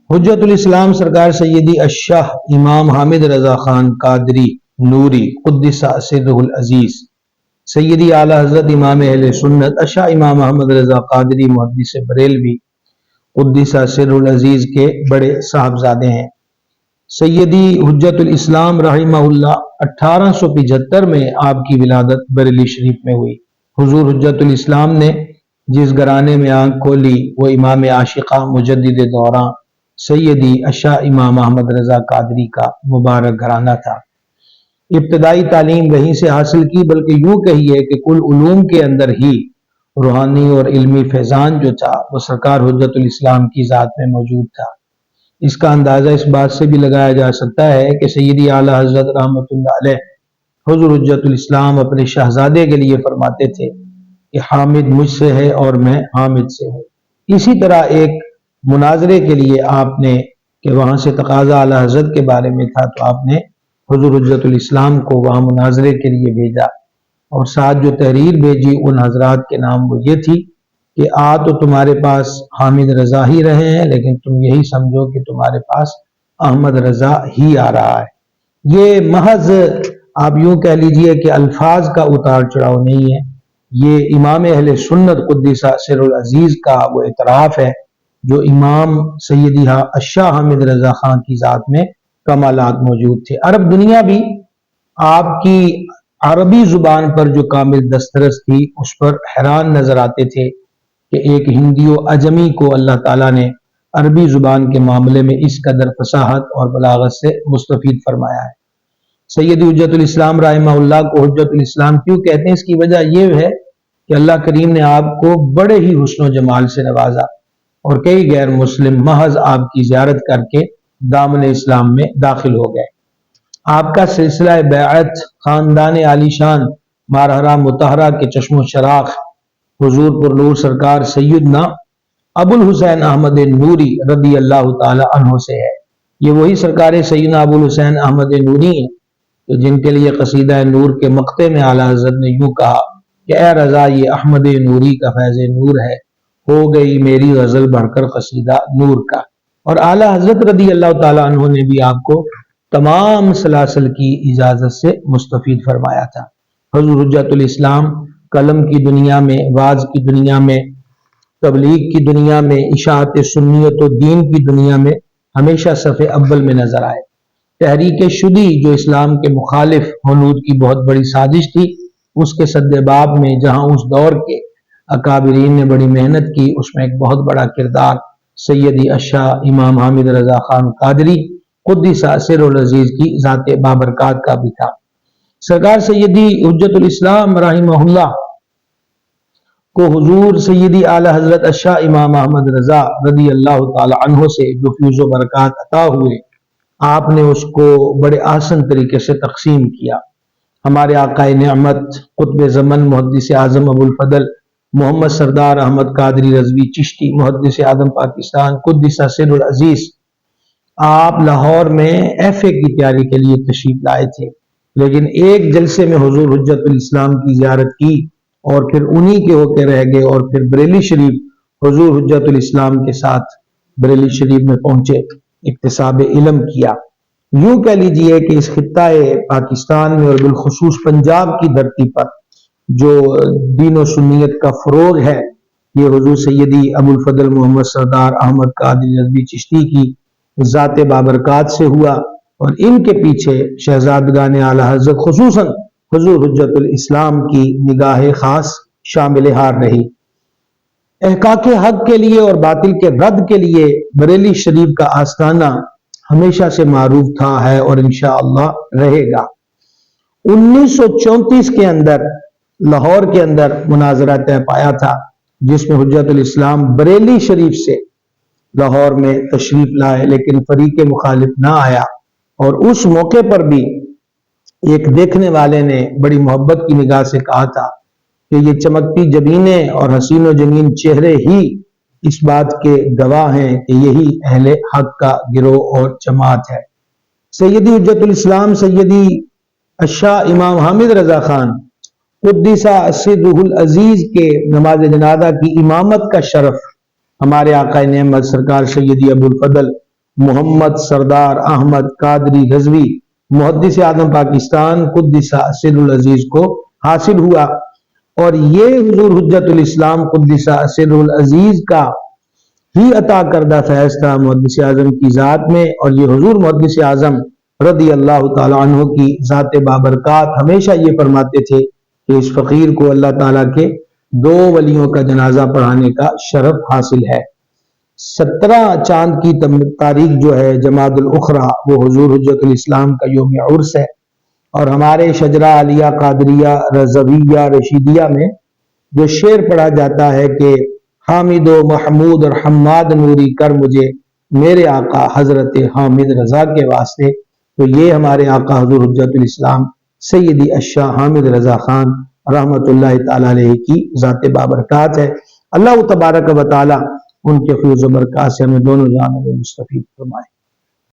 حجت الاسلام سرکار سیدی الشاہ امام حامد رضا خان قادری نوری قدس سرہ العزیز، سیدی اعلیٰ حضرت امام اہل سنت الشاہ امام محمد رضا قادری محدث بریلوی قدس سرہ العزیز کے بڑے صاحبزادے ہیں۔ سیدی حجت الاسلام رحمہ اللہ 1875 میں آپ کی ولادت بریلی شریف میں ہوئی۔ حضور حجت الاسلام نے جس گھرانے میں آنکھ کھولی وہ امام عاشقہ مجدد دوران سیدی الشاہ امام محمد رضا قادری کا مبارک گھرانہ تھا۔ ابتدائی تعلیم وہیں سے حاصل کی، بلکہ یوں کہیے کہ کل علوم کے اندر ہی روحانی اور علمی فیضان جو تھا وہ سرکار حجت الاسلام کی ذات میں موجود تھا۔ اس کا اندازہ اس بات سے بھی لگایا جا سکتا ہے کہ سیدی اعلیٰ حضرت رحمۃ اللہ علیہ حضور حجت الاسلام اپنے شہزادے کے لیے فرماتے تھے کہ حامد مجھ سے ہے اور میں حامد سے ہوں۔ اسی طرح ایک مناظرے کے لیے آپ نے کہ وہاں سے تقاضا اعلیٰ حضرت کے بارے میں تھا تو آپ نے حضور حجت الاسلام کو وہاں مناظرے کے لیے بھیجا، اور ساتھ جو تحریر بھیجی ان حضرات کے نام وہ یہ تھی کہ تو تمہارے پاس حامد رضا ہی رہے ہیں، لیکن تم یہی سمجھو کہ تمہارے پاس احمد رضا ہی آ رہا ہے۔ یہ محض آپ یوں کہہ لیجئے کہ الفاظ کا اتار چڑھاؤ نہیں ہے، یہ امام اہل سنت قدس سرہ العزیز کا وہ اعتراف ہے جو امام سیدی الشاہ حامد رضا خان کی ذات میں کمالات موجود تھے۔ عرب دنیا بھی آپ کی عربی زبان پر جو کامل دسترس تھی اس پر حیران نظر آتے تھے کہ ایک ہندی و عجمی کو اللہ تعالیٰ نے عربی زبان کے معاملے میں اس قدر فصاحت اور بلاغت سے مستفید فرمایا ہے۔ سیدی حجت الاسلام رحمہ اللہ کو حجت الاسلام کیوں کہتے ہیں؟ اس کی وجہ یہ ہے کہ اللہ کریم نے آپ کو بڑے ہی حسن و جمال سے نوازا، اور کئی غیر مسلم محض آپ کی زیارت کر کے دامن اسلام میں داخل ہو گئے۔ آپ کا سلسلہ بیعت خاندان عالی شان مارہرہ مطہرہ کے چشم و چراغ حضور پر نور سرکار سیدنا ابو الحسین احمد نوری رضی اللہ تعالی عنہ سے ہے۔ یہ وہی سرکار سیدنا ابو الحسین احمد نوری ہیں کہ جن کے لیے قصیدہ نور کے مقطع میں اعلیٰ حضرت نے یوں کہا کہ اے رضا یہ احمد نوری کا فیض نور ہے، ہو گئی میری غزل بڑھ کر قصیدہ نور کا۔ اور اعلیٰ حضرت رضی اللہ تعالیٰ عنہ نے بھی آپ کو تمام سلاسل کی اجازت سے مستفید فرمایا تھا۔ حضور حجت الاسلام قلم کی دنیا میں، واعظ کی دنیا میں، تبلیغ کی دنیا میں، اشاعت سنیت و دین کی دنیا میں ہمیشہ صف اول میں نظر آئے۔ تحریک شدی جو اسلام کے مخالف ہنود کی بہت بڑی سازش تھی، اس کے سدباب میں جہاں اس دور کے اکابرین نے بڑی محنت کی، اس میں ایک بہت بڑا کردار سیدی الشاہ امام حامد رضا خان قادری قدس سرہ العزیز کی ذات بابرکات کا بھی تھا۔ سرکار سیدی حجت الاسلام رحمہ اللہ کو حضور سیدی اعلیٰ حضرت الشاہ امام احمد رضا رضی اللہ تعالی عنہ سے جو فیض و برکات عطا ہوئے، آپ نے اس کو بڑے آسن طریقے سے تقسیم کیا۔ ہمارے آقائے نعمت قطب زمن محدث اعظم ابو الفضل محمد سردار احمد قادری رضوی چشتی محدث اعظم پاکستان قدس سرہ العزیز، آپ لاہور میں FA کی تیاری کے لیے تشریف لائے تھے، لیکن ایک جلسے میں حضور حجت الاسلام کی زیارت کی اور پھر انہی کے ہو کے رہ گئے، اور پھر بریلی شریف حضور حجت الاسلام کے ساتھ بریلی شریف میں پہنچے، اکتساب علم کیا۔ یوں کہہ لیجئے کہ اس خطہ پاکستان میں اور بالخصوص پنجاب کی دھرتی پر جو دین و سنیت کا فروغ ہے یہ حضور سیدی ابو الفضل محمد سردار احمد قادری رضوی چشتی کی ذات بابرکات سے ہوا، اور ان کے پیچھے شہزادگان اعلیٰ حضرت خصوصاً حضور حجت الاسلام کی نگاہ خاص شامل حال رہی۔ احقاق حق کے لیے اور باطل کے رد کے لیے بریلی شریف کا آستانہ ہمیشہ سے معروف تھا ہے اور انشاءاللہ رہے گا۔ 1934 کے اندر لاہور کے اندر مناظرہ طے پایا تھا جس میں حجت الاسلام بریلی شریف سے لاہور میں تشریف لائے، لیکن فریق مخالف نہ آیا، اور اس موقع پر بھی ایک دیکھنے والے نے بڑی محبت کی نگاہ سے کہا تھا کہ یہ چمکتی جبینیں اور حسین و جمیل چہرے ہی اس بات کے گواہ ہیں کہ یہی اہل حق کا گروہ اور جماعت ہے۔ سیدی حجت الاسلام سیدی الشاہ امام حامد رضا خان قدس سرہ العزیز کے نماز جنازہ کی امامت کا شرف ہمارے آقا نعمت سرکار سیدی ابو الفضل محمد سردار احمد قادری رضوی محدث اعظم پاکستان قدس سر العزیز کو حاصل ہوا، اور یہ حضور حجت الاسلام قدس سر العزیز کا ہی عطا کردہ فیض تھا محدث اعظم کی ذات میں، اور یہ حضور محدث اعظم رضی اللہ تعالیٰ عنہ کی ذات بابرکات ہمیشہ یہ فرماتے تھے کہ اس فقیر کو اللہ تعالیٰ کے 2 ولیوں کا جنازہ پڑھانے کا شرف حاصل ہے۔ 17 چاند کی تاریخ جو ہے جمادی الاخری، وہ حضور حجت الاسلام کا یوم عرس ہے، اور ہمارے شجرہ عالیہ قادریہ رضویہ رشیدیہ میں جو شعر پڑھا جاتا ہے کہ حامد و محمود اور حماد نوری کر مجھے میرے آقا حضرت حامد رضا کے واسطے، تو یہ ہمارے آقا حضور حجت الاسلام سیدی الشاہ حامد رضا خان رحمت اللہ تعالی علیہ کی ذات بابرکات ہے۔ اللہ تبارک و تعالی ان کے فیض و برکات سے ہمیں دونوں جانب مستفید فرمائے۔